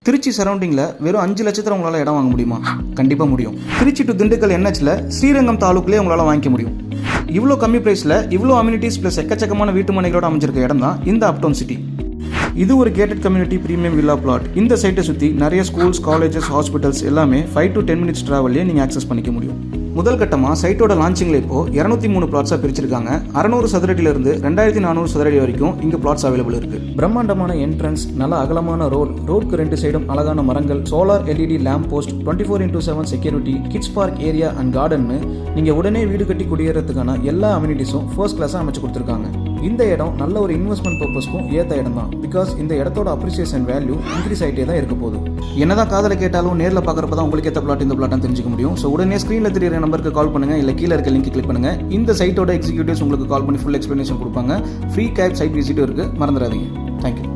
திருச்சி சரௌண்டிங்கில் வெறும் 5 லட்சத்தில் உங்களால் இடம் வாங்க முடியுமா? கண்டிப்பாக முடியும். திருச்சி டு திண்டுக்கல் NHல ஸ்ரீரங்கம் தாலுக்குலேயே உங்களால் வாங்கிக்க முடியும். இவ்வளோ கம்மி ப்ரைஸில் இவ்வளோ அம்யூனிட்டிஸ் ப்ளஸ் எக்கச்சக்கமான வீட்டு மனைகளோடு அமைஞ்சிருக்க இடம் தான் இந்த அப்டவுன் சிட்டி. இது ஒரு gated community premium villa plot. இந்த சைட்டை சுற்றி நிறைய ஸ்கூல்ஸ், காலேஜஸ், ஹாஸ்பிட்டல்ஸ் எல்லாமே 5 to 10 minutes ட்ராவல்லே நீங்கள் ஆக்சஸ் பண்ணிக்க முடியும். முதல் கட்டமாக சைட்டோட லான்ச்சிங்கில் இப்போ 203 பிளாட்ஸாக பிரிச்சிருக்காங்க. 600 சதுரடியிலிருந்து 2400 சதுரடி வரைக்கும் இங்கே பிளாட்ஸ் அவைலபிள் இருக்கு. பிரம்மாண்டமான என்ட்ரன்ஸ், நல்ல அகலமான ரோடுக்கு 2 சைடும் அழகான மரங்கள், solar LED lamp post, 24x7 security, kids park area and கார்டன்னு நீங்கள் உடனே வீடு கட்டி குடியேறதுக்கான எல்லா அம்யூனிட்டிஸும் ஃபர்ஸ்ட் கிளாஸாக அமைச்சு கொடுத்துருக்காங்க. இந்த இடம் நல்ல ஒரு இன்வெஸ்ட்மெண்ட் பர்பஸ்க்கும் ஏற்ற இடம் தான். பிகாஸ் இந்த இடத்தோட அப்ரிசியேஷன் வேல்யூ இன்க்ரீஸ் ஆகிட்டே தான் இருக்க போகுது. என்னதான் காதலை கேட்டாலும் நேரில் பார்க்குறப்ப தான் உங்களுக்கு ஏற்ற பிளாட் இந்த பிளாட்னு தெரிஞ்சுக்க முடியும். ஸோ உடனே ஸ்க்ரீனில் தெரியுற நம்பருக்கு கால் பண்ணுங்கள், இல்லை கீழே இருக்க லிங்க் கிளிக் பண்ணுங்கள். இந்த சைட்டோட எக்ஸிக்யூட்டிவ்ஸ் உங்களுக்கு கால் பண்ணி ஃபுல் எக்ஸ்ப்ளனேஷன் கொடுப்பாங்க. ஃப்ரீ கேப் சைட் விசிட்டும் இருக்குது, மறந்துடாதீங்க. தேங்க்யூ.